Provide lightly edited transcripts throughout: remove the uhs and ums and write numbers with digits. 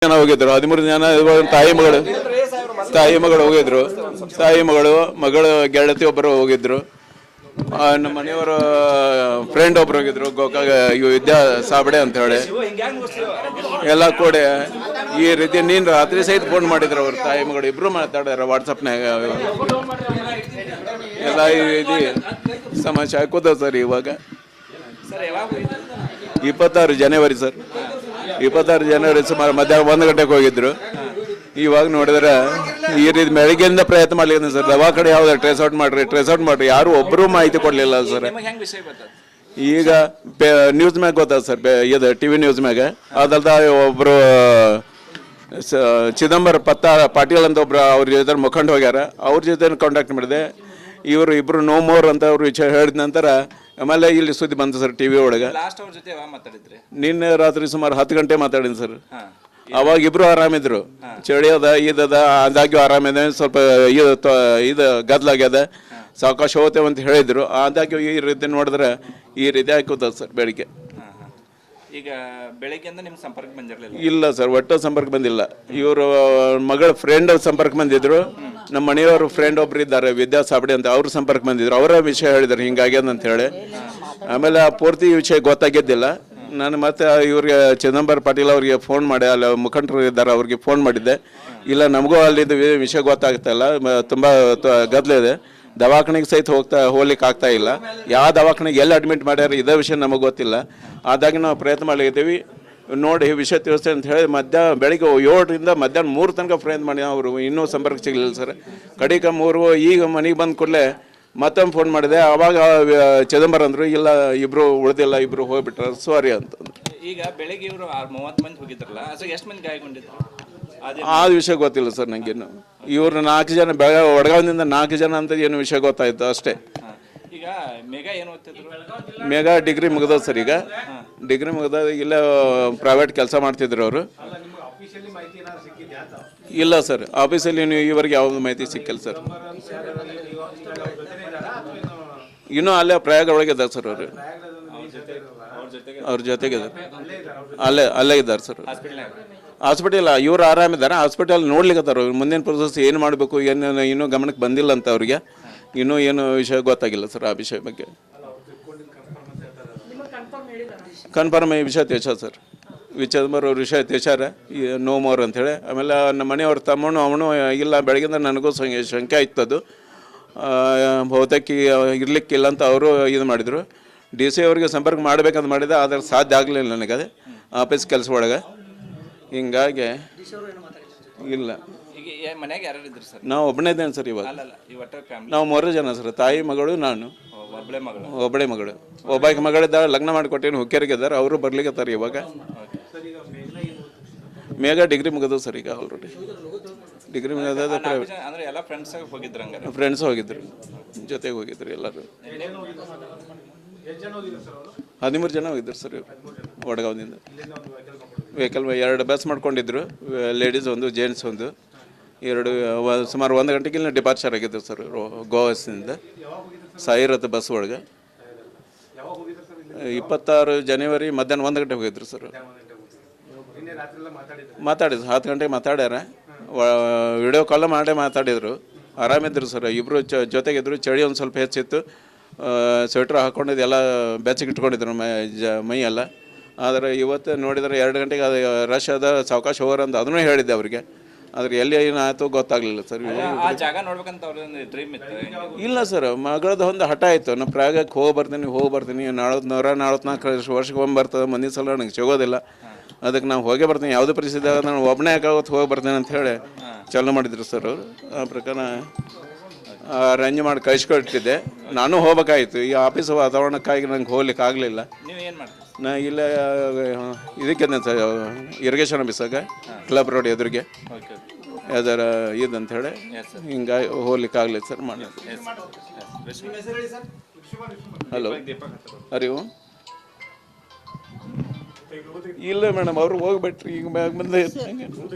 ಜನ ಹೋಗಿದ್ರು, 13 ಜನ. ತಾಯಿ ಮಗಳು ಹೋಗಿದ್ರು. ತಾಯಿ ಮಗಳು ಗೆಳತಿ ಒಬ್ಬರು ಹೋಗಿದ್ರು. ನಮ್ಮ ಮನೆಯವರ ಫ್ರೆಂಡ್ ಒಬ್ರು ಹೋಗಿದ್ರು, ಗೋಕಾಗ ವಿದ್ಯಾ ಸಾಬಡೆ ಅಂತ ಹೇಳಿ. ಎಲ್ಲ ಕೂಡಿ ಈ ರೀತಿ ನೀನು ರಾತ್ರಿ ಸಹಿತ ಫೋನ್ ಮಾಡಿದ್ರು. ಅವ್ರ ತಾಯಿ ಮಗಳು ಇಬ್ರು ಮಾತಾಡ್ಯಾರ ವಾಟ್ಸಪ್ನಾಗ. ಎಲ್ಲ ಈ ರೀತಿ ಸಮಸ್ಯೆ ಹಾಕೋದ ಸರ್. ಇವಾಗ 26 ಜನವರಿ ಸರ್, 26 ಜನವರಿ ಸುಮಾರು ಮಧ್ಯಾಹ್ನ 1 ಗಂಟೆಗೆ ಹೋಗಿದ್ರು. ಇವಾಗ ನೋಡಿದ್ರೆ ಈ ರೀತಿ ಬೆಳಗ್ಗೆಯಿಂದ ಪ್ರಯತ್ನ ಮಾಡ್ಲಿಕ್ಕೆ ಸರ್. ದವಾಖಾನೆ ಯಾವ್ದು ಟ್ರೇಸ್ ಔಟ್ ಮಾಡ್ರಿ ಯಾರು ಒಬ್ಬರು ಮಾಹಿತಿ ಕೊಡ್ಲಿಲ್ಲ ಸರ್. ಈಗ ನ್ಯೂಸ್ ಮ್ಯಾಗ ಗೊತ್ತದ ಸರ್, ಇದು TV ನ್ಯೂಸ್ ಮ್ಯಾಗ. ಅದಲ್ದ ಒಬ್ರು ಚಿದಂಬರ ಪಾಟೀಲ್ ಅಂತ ಒಬ್ರು ಅವ್ರ ಜೊತೆ ಮುಖಂಡ ಹೋಗ್ಯಾರ. ಅವ್ರ ಜೊತೆ ಕಾಂಟ್ಯಾಕ್ಟ್ ಮಾಡಿದೆ. ಇವರು ಇಬ್ರು ನೋ ಮೋರ್ ಅಂತ ಅವ್ರು ಹೇಳಿದ ನಂತರ ಆಮೇಲೆ ಇಲ್ಲಿ ಸುದ್ದಿ ಬಂತು ಸರ್ TV ಒಳಗೆ. ನಿನ್ನೆ ರಾತ್ರಿ ಸುಮಾರು 10 ಗಂಟೆ ಮಾತಾಡಿನಿ ಸರ್. ಅವಾಗ ಇಬ್ರು ಆರಾಮಿದ್ರು. ಚಳಿ ಅದ ಇದದ ಆದಾಗ್ಯೂ ಆರಾಮಿದೆ. ಸ್ವಲ್ಪ ಇದು ಗದ್ಲಾಗ್ಯದ, ಸಾವಕಾಶ ಹೋಗ್ತೇವೆ ಅಂತ ಹೇಳಿದ್ರು. ಆದಾಗ್ಯೂ ಈ ರೀತಿ ನೋಡಿದ್ರೆ ಈ ರೀತಿ ಹಾಕೋತದ ಸರ್. ಬೆಳಿಗ್ಗೆ ಈಗ ಬೆಳಗ್ಗೆಯಿಂದ ನಿಮ್ಗೆ ಸಂಪರ್ಕ ಬಂದಿರಲಿಲ್ಲ? ಇಲ್ಲ ಸರ್, ಒಟ್ಟು ಸಂಪರ್ಕ ಬಂದಿಲ್ಲ. ಇವರು ಮಗಳ ಫ್ರೆಂಡ್ ಸಂಪರ್ಕ ಬಂದಿದ್ರು. ನಮ್ಮ ಮನೆಯವರು ಫ್ರೆಂಡ್ ಒಬ್ರು ಇದ್ದಾರೆ, ವಿದ್ಯಾ ಸಾಬಡೆ ಅಂತ, ಅವ್ರ ಸಂಪರ್ಕ ಬಂದಿದ್ರು. ಅವರ ವಿಷಯ ಹೇಳಿದ್ರು ಹಿಂಗಾಗ್ಯದ ಅಂತ ಹೇಳಿ. ಆಮೇಲೆ ಆ ಪೂರ್ತಿ ವಿಷಯ ಗೊತ್ತಾಗಿದ್ದಿಲ್ಲ. ನಾನು ಮತ್ತೆ ಇವ್ರಿಗೆ ಚಿದಂಬರ ಪಾಟೀಲ್ ಅವ್ರಿಗೆ ಫೋನ್ ಮಾಡಿ, ಅಲ್ಲಿ ಮುಖಂಡರು ಇದ್ದಾರೆ ಅವ್ರಿಗೆ ಫೋನ್ ಮಾಡಿದ್ದೆ. ಇಲ್ಲ ನಮಗೂ ಅಲ್ಲಿದ್ದು ವಿಷಯ ಗೊತ್ತಾಗ್ತಾಯಿಲ್ಲ, ತುಂಬ ಗದ್ದಲ ಇದೆ, ದವಾಖಾನೆಗೆ ಸಹಿತ ಹೋಗ್ಲಿಕ್ಕೆ ಆಗ್ತಾ ಇಲ್ಲ. ಯಾವ ದವಾಖಾನೆಗೆ ಎಲ್ಲಿ ಅಡ್ಮಿಟ್ ಮಾಡ್ಯಾರ ಇದೇ ವಿಷಯ ನಮಗೆ ಗೊತ್ತಿಲ್ಲ. ಆದಾಗ ನಾವು ಪ್ರಯತ್ನ ಮಾಡ್ಲಿದ್ದೀವಿ, ನೋಡಿ ವಿಷಯ ತಿಳಿಸ್ತೇವೆ ಅಂತ ಹೇಳಿ ಬೆಳಿಗ್ಗೆ 7ರಿಂದ ಮಧ್ಯಾಹ್ನ 3 ತನಕ ಪ್ರಯತ್ನ ಮಾಡಿ ಅವರು ಇನ್ನೂ ಸಂಪರ್ಕ ಸಿಗಲಿಲ್ಲ ಸರ್. ಕಡಿಕ 3 ಈಗ ಮನೆಗೆ ಬಂದ ಕೂಡಲೇ ಮತ್ತೊಮ್ಮೆ ಫೋನ್ ಮಾಡಿದೆ. ಆವಾಗ ಚಿದಂಬರ ಅಂದರು ಇಲ್ಲ ಇಬ್ರು ಉಳಿದಿಲ್ಲ, ಇಬ್ರು ಹೋಗ್ಬಿಟ್ರ ಸಾರಿ ಅಂತ. ಈಗ ಬೆಳಗ್ಗೆ ಇವರು 30 ಮಂದಿ ಹೋಗಿದ್ರಲ್ಲ, ಎಷ್ಟು ಮಂದಿ ಗಾಯಗೊಂಡಿದ್ರು ಆ ವಿಷಯ ಗೊತ್ತಿಲ್ಲ ಸರ್ ನನಗೇನು. ಇವ್ರು 4 ಜನ ವಡಗಾವದಿಂದ 4 ಜನ ಅಂತ ಏನು ವಿಷಯ ಗೊತ್ತಾಯ್ತು ಅಷ್ಟೇ. ಈಗ ಮೇಘಾ ಏನು ಓದ್ತಿದ್ರು? ಮೇಘಾ ಡಿಗ್ರಿ ಮುಗ್ದ ಸರ್. ಈಗ ಡಿಗ್ರಿ ಮುಗ್ದ, ಇಲ್ಲ ಪ್ರೈವೇಟ್ ಕೆಲಸ ಮಾಡ್ತಿದ್ರು ಅವರು. ಇಲ್ಲ ಸರ್, ಆಫೀಸಲ್ಲಿ ಇವರಿಗೆ ಯಾವ್ದು ಮಾಹಿತಿ ಸಿಕ್ಕಿಲ್ಲ ಸರ್. ಇನ್ನೂ ಅಲ್ಲೇ ಪ್ರಯಾಗ ಒಳಗಿದ್ದಾರೆ ಸರ್ ಅವರು. ಅವ್ರ ಜೊತೆಗೆ ಅಲ್ಲೇ ಇದ್ದಾರೆ ಸರ್. ಹಾಸ್ಪಿಟಲ್ ಇವ್ರು ಆರಾಮಿದ್ದಾರೆ. ಹಾಸ್ಪಿಟಲ್ ನೋಡ್ಲಿಕ್ಕತ್ತಾರ. ಮುಂದಿನ ಪ್ರೊಸೆಸ್ ಏನು ಮಾಡಬೇಕು ಏನು ಇನ್ನೂ ಗಮನಕ್ಕೆ ಬಂದಿಲ್ಲ ಅಂತ ಅವ್ರಿಗೆ. ಇನ್ನೂ ಏನು ವಿಷಯ ಗೊತ್ತಾಗಿಲ್ಲ ಸರ್ ಆ ವಿಷಯ ಬಗ್ಗೆ. ಕನ್ಫರ್ಮ್ ಈ ವಿಷಯ ತಿಳಿಸ ಸರ್. ಚಿದಂಬರ ಅವ್ರ ವಿಷಯ ತಿಳಿಸಾರ, ನೋ ಮೋರ್ ಅಂಥೇಳಿ. ಆಮೇಲೆ ನಮ್ಮ ಮನೆಯವ್ರ ತಮ್ಮನು ಅವನು ಇಲ್ಲ ಬೆಳಗಿಂದ ನನಗೂ ಶಂಕೆ ಆಯ್ತದು, ಬಹುತೇಕ ಇರ್ಲಿಕ್ಕಿಲ್ಲ ಅಂತ ಅವರು ಇದು ಮಾಡಿದರು. DC ಅವ್ರಿಗೆ ಸಂಪರ್ಕ ಮಾಡ್ಬೇಕಂತ ಮಾಡಿದೆ, ಆದರೆ ಸಾಧ್ಯ ಆಗಲಿಲ್ಲ ನನಗೆ. ಅದೇ ಆಫೀಸ್ ಕೆಲಸ ಒಳಗೆ ಹಿಂಗಾಗಿ ಇಲ್ಲ. ಮನೆಯಾಗ ಯಾರು ಇದ್ರು ಸರ್? ನಾವು ಒಬ್ಬನೇ ಇದ್ದೇನೆ ಸರ್. ಇವಾಗ ನಾವು 3 ಜನ ಸರ್, ತಾಯಿ ಮಗಳು ನಾನು, ಒಬ್ಬಳೆ ಮಗಳು. ಒಬ್ಬಾಕಿ ಮಗಳಿದ್ದಾರೆ, ಲಗ್ನ ಮಾಡಿಕೊಟ್ಟೇನು ಹುಕ್ಕೇರಿಗೆ ಇದ್ದಾರೆ, ಅವರು ಬರ್ಲಿಕ್ಕತ್ತಾರೆ ಇವಾಗ. ಮೇಘಾ ಡಿಗ್ರಿ ಮುಗಿದು ಸರ್. ಈಗ ಆಲ್ರೆಡಿ ಡಿಗ್ರಿ ಮುಗಿದ. ಫ್ರೆಂಡ್ಸ್ ಹೋಗಿದ್ರು, ಜೊತೆಗೆ ಹೋಗಿದ್ರು ಎಲ್ಲರೂ. 13 ಜನ ಹೋಗಿದ್ರು ಸರ್ ಇವರು ವಡಗಾವದಿಂದ. ವೆಹಿಕಲ್ 2 ಬಸ್ ಮಾಡ್ಕೊಂಡಿದ್ರು, ಲೇಡೀಸ್ ಒಂದು ಜೆಂಟ್ಸ್ ಒಂದು. ಸುಮಾರು 1 ಗಂಟೆಗೆ ಡಿಪಾರ್ಚರ್ ಆಗಿದ್ರು ಸರ್ ಗೋವಾದಿಂದ ಸಾಯಿರಥ ಬಸ್ ಒಳಗೆ. 26 ಜನವರಿ ಮಧ್ಯಾಹ್ನ 1 ಗಂಟೆಗೆ ಹೋಗಿದ್ರು ಸರ್. ಮಾತಾಡಿದ್ರು 10 ಗಂಟೆಗೆ ಮಾತಾಡ್ಯಾರ. ವಿಡಿಯೋ ಕಾಲ್ ಮಾಡೇ ಮಾತಾಡಿದ್ರು. ಆರಾಮಿದ್ರು ಸರ್. ಇಬ್ಬರು ಜೊತೆಗಿದ್ರು. ಚಳಿ ಒಂದು ಸ್ವಲ್ಪ ಹೆಚ್ಚಿತ್ತು. ಸ್ವೆಟ್ರ್ ಹಾಕ್ಕೊಂಡಿದ್ದು ಎಲ್ಲ ಬೆಚ್ಚಗೆ ಇಟ್ಕೊಂಡಿದ್ರು ಮೈ ಎಲ್ಲ. ಆದರೆ ಇವತ್ತು ನೋಡಿದರೆ 2 ಗಂಟೆಗೆ ಅದು ರಶ್ ಅದ, ಸಾವಕಾಶ ಹೋಗೋರು ಅಂತ ಅದನ್ನೂ ಹೇಳಿದ್ದೆ ಅವರಿಗೆ. ಆದರೆ ಎಲ್ಲಿ ಏನಾಯ್ತು ಗೊತ್ತಾಗಲಿಲ್ಲ ಸರ್. ಇಲ್ಲ ಸರ್, ಮಗಳದ್ದು ಒಂದು ಹಠ ಆಯಿತು. ನಾನು ಪ್ರಯಾಗಕ್ಕೆ ಹೋಗಿ ಬರ್ತೀನಿ 44 ವರ್ಷಕ್ಕೆ ಒಮ್ಮೆ ಬರ್ತದೆ, ಮುಂದಿನ ಸಲ ನನಗೆ ಸಿಗೋದಿಲ್ಲ, ಅದಕ್ಕೆ ನಾವು ಹೋಗೇ ಬರ್ತೀನಿ, ಯಾವುದೇ ಪರಿಸ್ಥಿತಿ ಆಗ ನಾನು ಒಬ್ಬನೇ ಯಾಕಾಗುತ್ತೆ ಹೋಗಿ ಬರ್ತೀನಿ ಅಂತ ಹೇಳಿ ಚಾಲೂ ಮಾಡಿದ್ರು ಸರ್ ಅವರು. ಆ ಪ್ರಕಾರ ಅರೇಂಜ್ ಮಾಡಿ ಕಳಿಸ್ಕೊಟ್ಟಿದ್ದೆ. ನಾನು ಹೋಗ್ಬೇಕಾಯ್ತು. ಈ ಆಫೀಸ್ ವಾತಾವರಣಕ್ಕಾಗಿ ನಂಗೆ ಹೋಗ್ಲಿಕ್ಕೆ ಆಗಲಿಲ್ಲ. ನಾ ಇಲ್ಲ ಇದಕ್ಕಿದ್ದೆ ಸರ್, ಇರಿಗೇಷನ್ ಆಫೀಸಾಗ ಕ್ಲಬ್ ರೋಡ್ ಎದುರಿಗೆ ಯಾವ್ದಾರ ಇದಂತ ಹೇಳಿ ಹಿಂಗಾಗಿ ಹೋಗ್ಲಿಕ್ಕೆ ಆಗಲಿಲ್ಲ ಸರ್. ಮಾಡಿ ಹಲೋ ಹರಿ ಓಂ. ಇಲ್ಲ ಮೇಡಮ್, ಅವರು ಹೋಗ್ಬಿಟ್ರಿ. ಈಗ ಬಂದೆ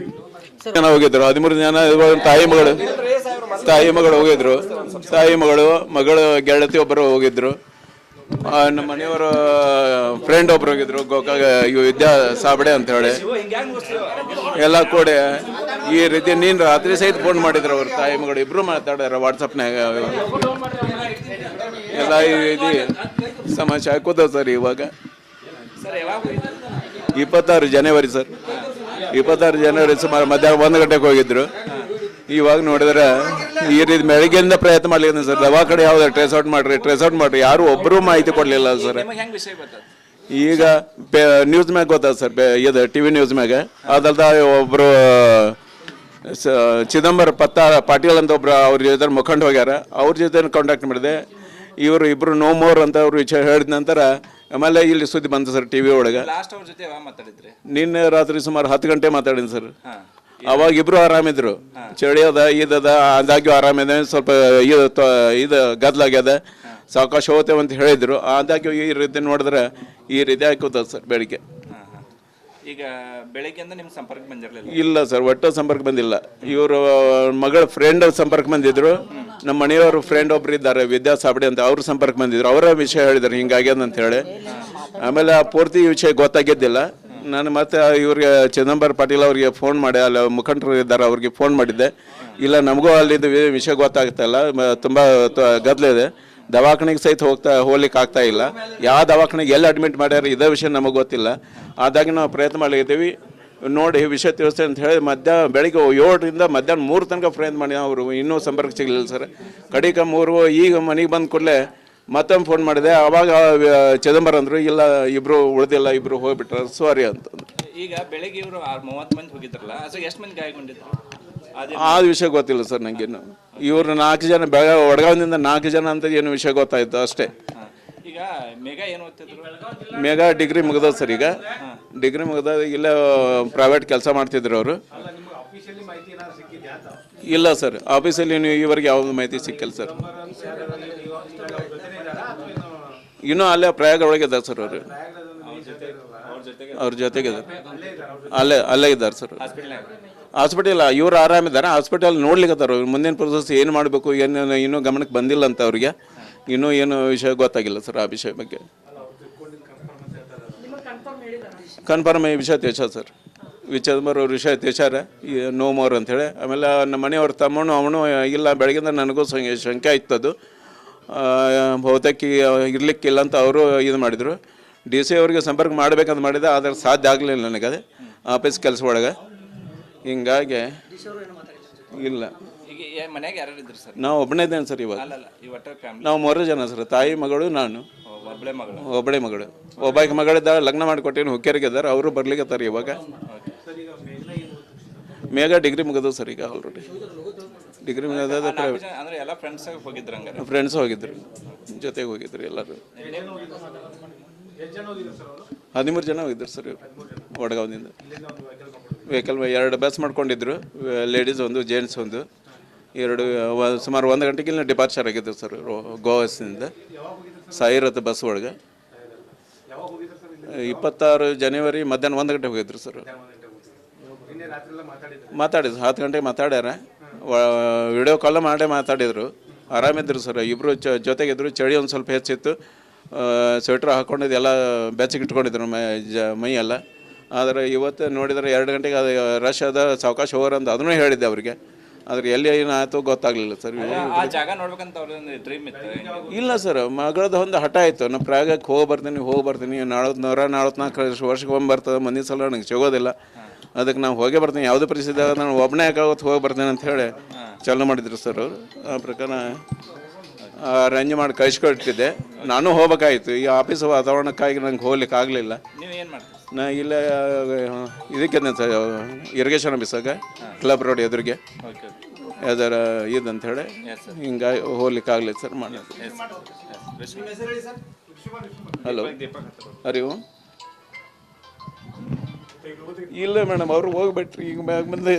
ಜನ ಹೋಗಿದ್ರು, 13 ಜನ. ತಾಯಿ ಮಗಳು ಹೋಗಿದ್ರು. ತಾಯಿ ಮಗಳು ಗೆಳತಿ ಒಬ್ಬರು ಹೋಗಿದ್ರು. ನಮ್ಮ ಮನೆಯವರ ಫ್ರೆಂಡ್ ಒಬ್ರು ಹೋಗಿದ್ರು, ಗೋಕಾಗ ವಿದ್ಯಾ ಸಾಬಡೆ ಅಂತ ಹೇಳಿ. ಎಲ್ಲ ಕೂಡಿ ಈ ರೀತಿ ನೀನು ರಾತ್ರಿ ಸಹಿತ ಫೋನ್ ಮಾಡಿದ್ರು ಅವ್ರ ತಾಯಿ ಮಗಳು ಇಬ್ರು ಮಾತಾಡ್ಯಾರ ವಾಟ್ಸಪ್ನಾಗ ಎಲ್ಲ ಈ ರೀತಿ ಸಮಸ್ಯೆ ಹಾಕೋದ ಸರ್ ಇವಾಗ ಸರ್ ಯಾವಾಗ ಹೋಗಿದ್ರು? 26 ಜನವರಿ ಸರ್ 26 ಜನವರಿ ಸುಮಾರು ಮಧ್ಯಾಹ್ನ 1 ಗಂಟೆಗೆ ಹೋಗಿದ್ರು. ಇವಾಗ ನೋಡಿದ್ರೆ ಈ ರೀತಿ ಬೆಳಗ್ಗೆಯಿಂದ ಪ್ರಯತ್ನ ಮಾಡ್ಲಿಕ್ಕೆ ಸರ್ ದವಾಖಾನೆ ಯಾವ್ದು ಟ್ರೇಸ್ ಔಟ್ ಮಾಡ್ರಿ ಯಾರು ಒಬ್ಬರು ಮಾಹಿತಿ ಕೊಡಲಿಲ್ಲ ಸರ್. ನಿಮಗೆ ಹೆಂಗ್ ವಿಷಯ ಗೊತ್ತದ? ಈಗ ನ್ಯೂಸ್ ಮ್ಯಾಗ ಗೊತ್ತದ ಸರ್ ಇದು TV ನ್ಯೂಸ್ ಮ್ಯಾಗ ಅದಲ್ದ ಒಬ್ಬರು ಚಿದಂಬರ ಪಾಟೀಲ್ ಅಂತ ಒಬ್ರು ಅವ್ರ ಜೊತೆ ಮುಖಂಡ ಹೋಗ್ಯಾರ, ಅವ್ರ ಜೊತೆ ಕಾಂಟ್ಯಾಕ್ಟ್ ಮಾಡಿದೆ. ಇವರು ಇಬ್ರು ನೋ ಮೋರ್ ಅಂತ ಅವ್ರು ವಿಷಯ ಹೇಳಿದ ನಂತರ ಆಮೇಲೆ ಇಲ್ಲಿ ಸುದ್ದಿ ಬಂತು ಸರ್ TV ಒಳಗೆ. ಲಾಸ್ಟ್ ಅವ್ರ ಜೊತೆ ಯಾವಾಗ ಮಾತಾಡಿದ್ರಿ? ನಿನ್ನೆ ರಾತ್ರಿ ಸುಮಾರು 10 ಗಂಟೆ ಮಾತಾಡಿನಿ ಸರ್. ಹಾ. ಅವಾಗ ಇಬ್ರು ಆರಾಮಿದ್ರು, ಚಳಿ ಅದ ಇದದ ಆದಾಗ್ಯೂ ಆರಾಮಿದೆ, ಸ್ವಲ್ಪ ಇದು ಗದ್ಲಾಗ್ಯದ, ಸಾವಕಾಶ ಹೋಗ್ತೇವೆ ಅಂತ ಹೇಳಿದ್ರು. ಆದಾಗ್ಯೂ ಈ ರೀತಿ ನೋಡಿದ್ರೆ ಈ ರೀತಿ ಹಾಕೋತದ ಸರ್ ಬೆಳಿಗ್ಗೆ. ಹಾ, ಹಾ. ಈಗ ಬೆಳಗ್ಗೆಯಿಂದ ನಿಮ್ ಸಂಪರ್ಕ ಬಂದಿರಲಿಲ್ಲ? ಇಲ್ಲ ಸರ್, ಒಟ್ಟು ಸಂಪರ್ಕ ಬಂದಿಲ್ಲ. ಇವರು ಮಗಳ ಫ್ರೆಂಡ್ ಸಂಪರ್ಕ ಬಂದಿದ್ರು, ನಮ್ಮ ಮನೆಯವರು ಫ್ರೆಂಡ್ ಒಬ್ರು ಇದ್ದಾರೆ ವಿದ್ಯಾ ಸಾಬಡಿ ಅಂತ, ಅವ್ರ ಸಂಪರ್ಕ ಬಂದಿದ್ರು. ಅವರ ವಿಷಯ ಹೇಳಿದ್ರು ಹಿಂಗಾಗ್ಯದ ಅಂತ ಹೇಳಿ. ಆಮೇಲೆ ಆ ಪೂರ್ತಿ ವಿಷಯ ಗೊತ್ತಾಗಿದ್ದಿಲ್ಲ. ನಾನು ಮತ್ತೆ ಇವ್ರಿಗೆ ಚಿದಂಬರ ಪಾಟೀಲ್ ಅವ್ರಿಗೆ ಫೋನ್ ಮಾಡಿ, ಅಲ್ಲಿ ಮುಖಂಡರು ಇದ್ದಾರೆ ಅವ್ರಿಗೆ ಫೋನ್ ಮಾಡಿದ್ದೆ. ಇಲ್ಲ ನಮಗೂ ಅಲ್ಲಿಂದ ವಿಷಯ ಗೊತ್ತಾಗ್ತಾಯಿಲ್ಲ, ತುಂಬ ಗದ್ದಲ ಇದೆ, ದವಾಖಾನೆಗೆ ಸಹಿತ ಹೋಗ್ಲಿಕ್ಕೆ ಆಗ್ತಾ ಇಲ್ಲ, ಯಾವ ದವಾಖಾನೆಗೆ ಎಲ್ಲಿ ಅಡ್ಮಿಟ್ ಮಾಡ್ಯಾರ ಇದೇ ವಿಷಯ ನಮಗೆ ಗೊತ್ತಿಲ್ಲ. ಆದಾಗ ನಾವು ಪ್ರಯತ್ನ ಮಾಡ್ಲಿದ್ದೀವಿ, ನೋಡಿ ವಿಷಯ ತಿಳಿಸ್ತೇವೆ ಅಂತ ಹೇಳಿ ಬೆಳಿಗ್ಗೆ 7ರಿಂದ ಮಧ್ಯಾಹ್ನ 3 ತನಕ ಪ್ರಯತ್ನ ಮಾಡಿ ಅವರು ಇನ್ನೂ ಸಂಪರ್ಕ ಸಿಗಲಿಲ್ಲ ಸರ್. ಕಡಿಕ 3 ಈಗ ಮನೆಗೆ ಬಂದ ಕೂಡಲೇ ಮತ್ತೊಮ್ಮೆ ಫೋನ್ ಮಾಡಿದೆ. ಆವಾಗ ಚಿದಂಬರ ಅಂದರು ಇಲ್ಲ ಇಬ್ರು ಉಳಿದಿಲ್ಲ, ಇಬ್ರು ಹೋಗ್ಬಿಟ್ರ ಸಾರಿ ಅಂತಂದ್ರು. ಈಗ ಬೆಳಿಗ್ಗೆ ಇವರು 30 ಮಂದಿ ಹೋಗಿದ್ರಲ್ಲ, ಎಷ್ಟು ಮಂದಿ ಗಾಯಗೊಂಡಿದ್ರು? ಆ ವಿಷಯ ಗೊತ್ತಿಲ್ಲ ಸರ್ ನನಗೇನು. ಇವ್ರು 4 ಜನ ವಡಗಾವದಿಂದ 4 ಜನ ಅಂತ ಏನು ವಿಷಯ ಗೊತ್ತಾಯ್ತು ಅಷ್ಟೇ. ಈಗ ಮೇಘಾ ಏನು ಓದ್ತಿದ್ರು? ಮೇಘಾ ಡಿಗ್ರಿ ಮುಗ್ದ ಸರ್. ಈಗ ಡಿಗ್ರಿ ಮುಗ್ದ ಇಲ್ಲ ಪ್ರೈವೇಟ್ ಕೆಲಸ ಮಾಡ್ತಿದ್ರು ಅವರು. ಇಲ್ಲ ಸರ್, ಆಫೀಸಲ್ಲಿ ಇವರಿಗೆ ಯಾವ್ದು ಮಾಹಿತಿ ಸಿಕ್ಕಿಲ್ಲ ಸರ್. ಇನ್ನೂ ಅಲ್ಲೇ ಪ್ರಯಾಗ ಒಳಗೆ ಇದ್ದಾರೆ ಸರ್ ಅವರು. ಅವ್ರ ಜೊತೆಗೆ ಅಲ್ಲೇ ಇದ್ದಾರೆ ಸರ್. ಹಾಸ್ಪಿಟಲ್ ಇವ್ರು ಆರಾಮಿದ್ದಾರೆ, ಹಾಸ್ಪಿಟಲ್ ನೋಡ್ಲಿಕ್ಕತ್ತಾರ. ಮುಂದಿನ ಪ್ರೊಸೆಸ್ ಏನು ಮಾಡಬೇಕು ಏನು ಇನ್ನೂ ಗಮನಕ್ಕೆ ಬಂದಿಲ್ಲ ಅಂತ ಅವ್ರಿಗೆ. ಇನ್ನೂ ಏನು ವಿಷಯ ಗೊತ್ತಾಗಿಲ್ಲ ಸರ್ ಆ ವಿಷಯ ಬಗ್ಗೆ. ಕನ್ಫರ್ಮ್ ಈ ವಿಷಯ ತಿಳಿಸ ಸರ್, ಚಿದಂಬರ ಅವ್ರ ವಿಷಯ ತಿಳಿಸಾರ ನೋ ಮೋರ್ ಅಂಥೇಳಿ. ಆಮೇಲೆ ನಮ್ಮ ಮನೆಯವ್ರ ತಮ್ಮನು ಅವನು ಇಲ್ಲ ಬೆಳಗಿಂದ ನನಗೂ ಶಂಕೆ ಆಯ್ತದು, ಬಹುತೇಕ ಇರ್ಲಿಕ್ಕಿಲ್ಲ ಅಂತ ಅವರು ಇದು ಮಾಡಿದರು. DC ಅವ್ರಿಗೆ ಸಂಪರ್ಕ ಮಾಡ್ಬೇಕಂತ ಮಾಡಿದೆ, ಆದರೆ ಸಾಧ್ಯ ಆಗಲಿಲ್ಲ ನನಗೆ, ಅದೇ ಆಫೀಸ್ ಕೆಲಸ ಒಳಗೆ. ಹಿಂಗಾಗಿ ಇಲ್ಲ. ಈಗ ಮನ್ಯಾಗ ಯಾರು ಇದ್ರು ಸರ್? ನಾವು ಒಬ್ಬನೇ ಇದ್ದೇನೆ ಸರ್ ಇವಾಗ. ನಾವು 3 ಜನ ಸರ್, ತಾಯಿ ಮಗಳು ನಾನು ಒಬ್ಬಳೆ ಮಗಳು. ಒಬ್ಬಾಕಿ ಮಗಳಿದ್ದಾರೆ, ಲಗ್ನ ಮಾಡಿಕೊಟ್ಟೇನು ಹುಕ್ಕೇರಿಗೆ ಇದ್ದಾರೆ, ಅವರು ಬರ್ಲಿಕ್ಕತ್ತಾರೆ ಇವಾಗ. ಮೇಘಾ ಡಿಗ್ರಿ ಮುಗಿದು ಸರ್ ಈಗ ಆಲ್ರೆಡಿ. ಡಿಗ್ರಿ ಮುಗಿದ ಫ್ರೆಂಡ್ಸ್ ಹೋಗಿದ್ರು, ಜೊತೆಗೆ ಹೋಗಿದ್ರು ಎಲ್ಲರೂ. 13 ಜನ ಹೋಗಿದ್ರು ಸರ್ ಇವರು ವಡಗಾವದಿಂದ. ವೆಹಿಕಲ್ 2 ಬಸ್ ಮಾಡ್ಕೊಂಡಿದ್ರು, ಲೇಡೀಸ್ ಒಂದು ಜೆಂಟ್ಸ್ ಒಂದು. ಸುಮಾರು 1 ಗಂಟೆಗೆ ಇಲ್ಲಿ ಡಿಪಾರ್ಚರ್ ಆಗಿದ್ರು ಸರ್ ಗೋವಾದಿಂದ ಸಾಯಿರತ್ ಬಸ್ ಒಳಗೆ. 26 ಜನವರಿ ಮಧ್ಯಾಹ್ನ 1 ಗಂಟೆಗೆ ಹೋಗಿದ್ರು ಸರ್. ಮಾತಾಡಿದ್ರು 10 ಗಂಟೆಗೆ ಮಾತಾಡ್ಯಾರ. ವಿಡಿಯೋ ಕಾಲ್ ಮಾಡೇ ಮಾತಾಡಿದ್ರು. ಆರಾಮಿದ್ರು ಸರ್, ಇಬ್ಬರು ಜೊತೆಗಿದ್ರು. ಚಳಿ ಒಂದು ಸ್ವಲ್ಪ ಹೆಚ್ಚಿತ್ತು, ಸ್ವೆಟ್ರ್ ಹಾಕ್ಕೊಂಡಿದ್ದು ಎಲ್ಲ ಬೆಚ್ಚಗೆ ಇಟ್ಕೊಂಡಿದ್ರು ಮೈ ಎಲ್ಲ. ಆದರೆ ಇವತ್ತು ನೋಡಿದರೆ 2 ಗಂಟೆಗೆ ಅದು ರಶ್ ಅದ, ಸಾವಕಾಶ ಹೋಗೋರು ಅಂತ ಅದನ್ನೂ ಹೇಳಿದ್ದೆ ಅವರಿಗೆ. ಆದರೆ ಎಲ್ಲಿ ಏನಾಯ್ತು ಗೊತ್ತಾಗಲಿಲ್ಲ ಸರ್. ಇಲ್ಲ ಸರ್, ಮಗಳದ್ದು ಒಂದು ಹಠ ಆಯಿತು, ನಾನು ಪ್ರಯಾಗಕ್ಕೆ ಹೋಗಿ ಬರ್ತೀನಿ 144 ವರ್ಷಕ್ಕೆ ಬರ್ತದೆ, ಮುಂದಿನ ಸಲ ನನಗೆ ಸಿಗೋದಿಲ್ಲ, ಅದಕ್ಕೆ ನಾವು ಹೋಗೇ ಬರ್ತೀನಿ, ಯಾವುದೇ ಪರಿಸ್ಥಿತಿ ನಾನು ಒಬ್ಬನೇ ಯಾಕಾಗುತ್ತೆ ಹೋಗಿ ಬರ್ತೀನಿ ಅಂತ ಹೇಳಿ ಚಾಲೂ ಮಾಡಿದ್ರು ಸರ್ ಅವರು. ಆ ಪ್ರಕಾರ ಅರೇಂಜ್ ಮಾಡಿ ಕಳಿಸ್ಕೊಟ್ಟಿದ್ದೆ. ನಾನು ಹೋಗ್ಬೇಕಾಯ್ತು, ಈ ಆಫೀಸ್ ವಾತಾವರಣಕ್ಕಾಗಿ ನಂಗೆ ಹೋಗ್ಲಿಕ್ಕೆ ಆಗಲಿಲ್ಲ. ನಾ ಇಲ್ಲ ಇದಕ್ಕೆ ಸರ್ ಇರಿಗೇಷನ್ ಆಫೀಸಾಗ ಕ್ಲಬ್ ರೋಡ್ ಎದುರಿಗೆ ಯಾವ್ದಾರ ಇದಂತ ಹೇಳಿ ಹಿಂಗಾಗಿ ಹೋಗ್ಲಿಕ್ಕೆ ಆಗಲಿಲ್ಲ ಸರ್. ಮಾಡಿ ಹಲೋ ಹರಿ ಓಂ. ಇಲ್ಲ ಮೇಡಮ್, ಅವರು ಹೋಗ್ಬಿಟ್ರಿ, ಈಗ ಬಂದೆ.